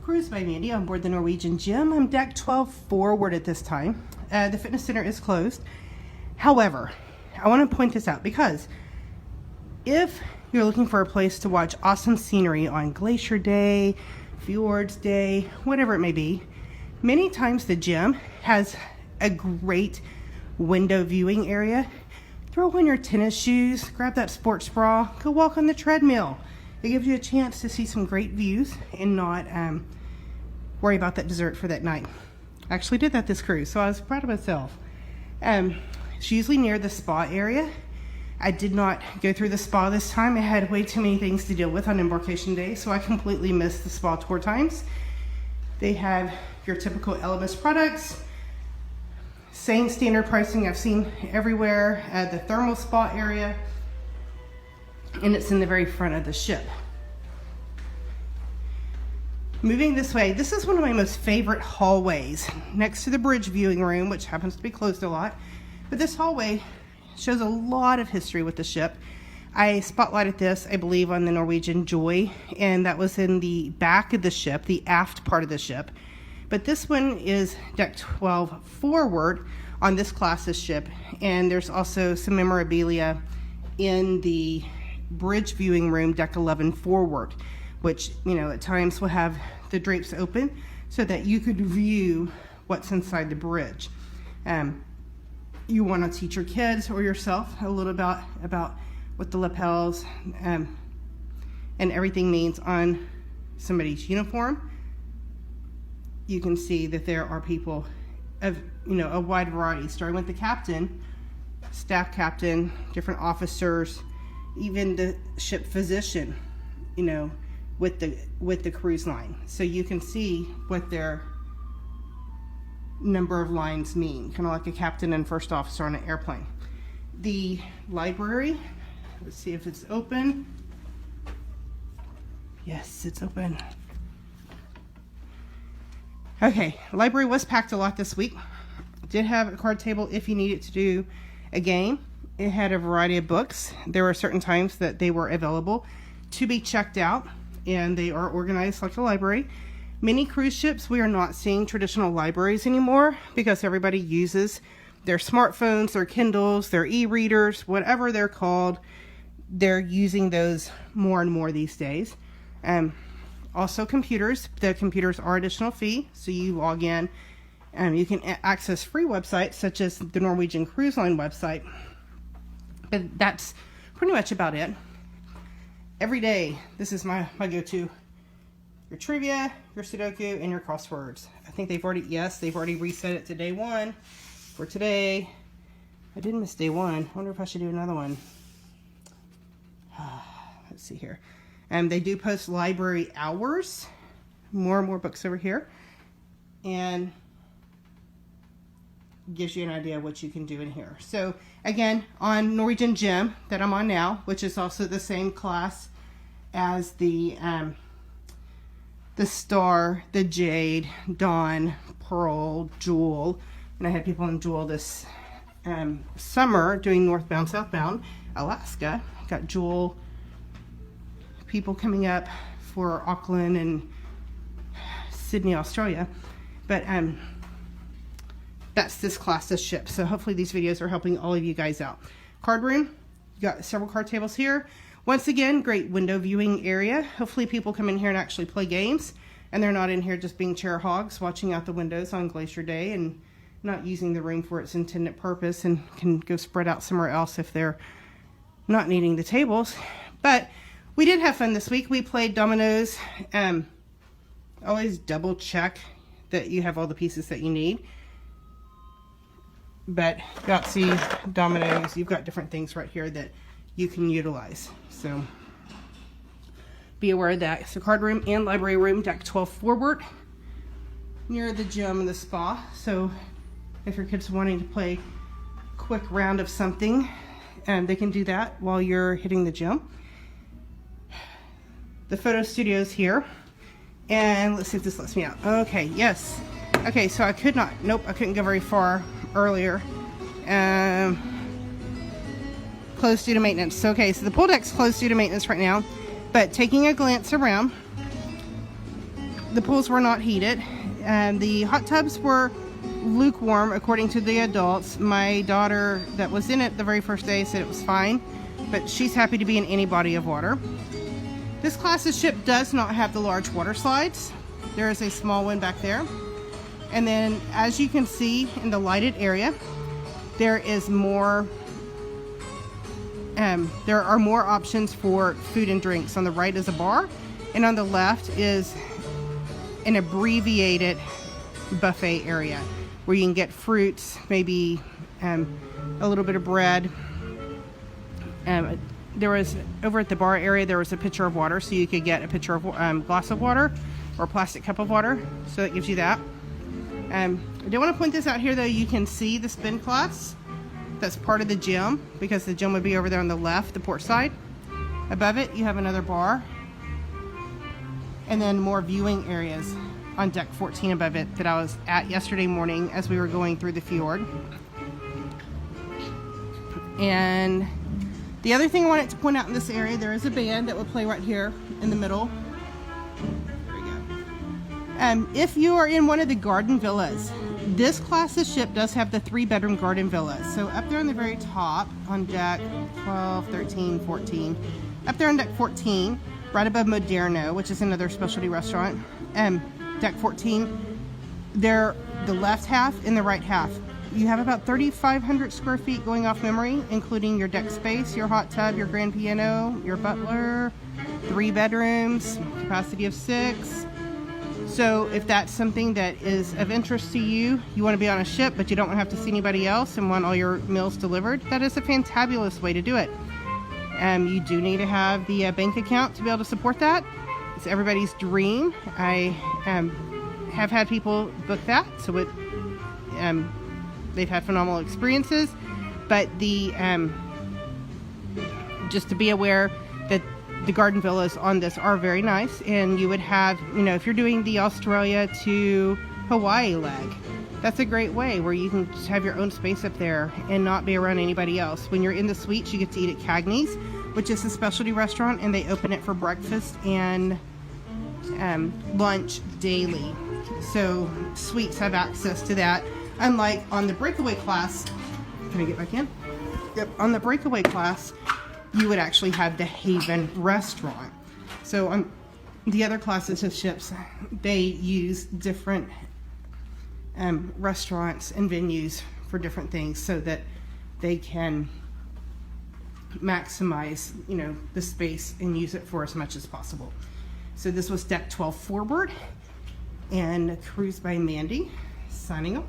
Cruise by Mandy on board the Norwegian Gem. I'm deck 12 forward at this time. The fitness center is closed. However, I want to point this out because if you're looking for a place to watch awesome scenery on Glacier Day, Fjords Day, whatever it may be, many times the gym has a great window viewing area. Throw on your tennis shoes, grab that sports bra, go walk on the treadmill. It gives you a chance to see some great views and not worry about that dessert for that night. I actually did that this cruise, so I was proud of myself. It's usually near the spa area. I did not go through the spa this time. I had way too many things to deal with on embarkation day, so I completely missed the spa tour times. They have your typical Elemis products, same standard pricing I've seen everywhere at the thermal spa area, and it's in the very front of the ship. Moving this way, this is one of my most favorite hallways next to the bridge viewing room, which happens to be closed a lot. But this hallway shows a lot of history with the ship. I spotlighted this, I believe, on the Norwegian Joy, and that was in the back of the ship, the aft part of the ship. But this one is deck 12 forward on this class's ship, and there's also some memorabilia in the bridge viewing room, deck 11 forward, which, you know, at times will have the drapes open so that you could view what's inside the bridge. You want to teach your kids or yourself a little about what the lapels and everything means on somebody's uniform. You can see that there are people of, you know, a wide variety, starting with the captain, staff captain, different officers, even the ship physician, you know, with the cruise line. So you can see what their number of lines mean, kind of like a captain and first officer on an airplane. The library, let's see if it's open. Yes, it's open. Okay, library was packed a lot this week. Did have a card table if you needed to do a game. It had a variety of books. There were certain times that they were available to be checked out, and they are organized like a library. Many cruise ships, we are not seeing traditional libraries anymore because everybody uses their smartphones, their Kindles, their e-readers, whatever they're called. They're using those more and more these days. Also computers. The computers are additional fee, so you log in and you can access free websites such as the Norwegian Cruise Line website. But that's pretty much about it. Every day, this is my go-to. Your trivia, your Sudoku, and your crosswords. I think they've already reset it to day one for today. I did miss day one. I wonder if I should do another one. Let's see here. They do post library hours. More and more books over here. And gives you an idea of what you can do in here. So again, on Norwegian Gem that I'm on now, which is also the same class as the Star, the Jade, Dawn, Pearl, Jewel, and I had people in Jewel this summer doing northbound, southbound, Alaska. Got Jewel people coming up for Auckland and Sydney, Australia, but that's this class of ship. So hopefully these videos are helping all of you guys out. Card room, you got several card tables here. Once again, great window viewing area. Hopefully people come in here and actually play games, and they're not in here just being chair hogs, watching out the windows on Glacier Day and not using the room for its intended purpose, and can go spread out somewhere else if they're not needing the tables. But we did have fun this week. We played dominoes. Always double check that you have all the pieces that you need. But Yahtzee, dominoes, you've got different things right here that you can utilize. So be aware of that. So card room and library room, deck 12 forward, near the gym and the spa. So if your kids are wanting to play a quick round of something, they can do that while you're hitting the gym. The photo studio's here. And let's see if this lets me out. Okay, yes. Okay, so I couldn't go very far earlier. Closed due to maintenance. So, okay, so the pool deck's closed due to maintenance right now, but taking a glance around, the pools were not heated. The hot tubs were lukewarm according to the adults. My daughter that was in it the very first day said it was fine, but she's happy to be in any body of water. This class's ship does not have the large water slides. There is a small one back there. And then as you can see in the lighted area, there is more there are more options for food and drinks. On the right is a bar, and on the left is an abbreviated buffet area where you can get fruits, maybe a little bit of bread. There was, over at the bar area, there was a pitcher of water, so you could get a pitcher of glass of water or a plastic cup of water, so that gives you that. I do want to point this out here though. You can see the spin class. That's part of the gym, because the gym would be over there on the left, the port side. Above it, you have another bar, and then more viewing areas on deck 14 above it that I was at yesterday morning as we were going through the fjord. And the other thing I wanted to point out in this area, there is a band that would play right here in the middle. There we go. If you are in one of the garden villas, this class's ship does have the 3-bedroom garden villas. So up there on the very top on deck 12, 13, 14, up there on deck 14, right above Moderno, which is another specialty restaurant, deck 14, they're the left half and the right half. You have about 3,500 square feet going off memory, including your deck space, your hot tub, your grand piano, your butler, 3 bedrooms, capacity of 6. So if that's something that is of interest to you, you want to be on a ship but you don't want to have to see anybody else and want all your meals delivered, that is a fantabulous way to do it. You do need to have the bank account to be able to support that. It's everybody's dream. I have had people book that, so it, they've had phenomenal experiences. But the just to be aware that the garden villas on this are very nice, and you would have, you know, if you're doing the Australia to Hawaii leg, that's a great way where you can just have your own space up there and not be around anybody else. When you're in the suites, you get to eat at Cagney's, which is a specialty restaurant, and they open it for breakfast and lunch daily. So suites have access to that. Unlike on the breakaway class, can I get back in? Yep, on the breakaway class, you would actually have the Haven restaurant. So on the other classes of ships, they use different restaurants and venues for different things so that they can maximize, you know, the space and use it for as much as possible. So this was deck 12 forward, and Cruise by Mandy signing off.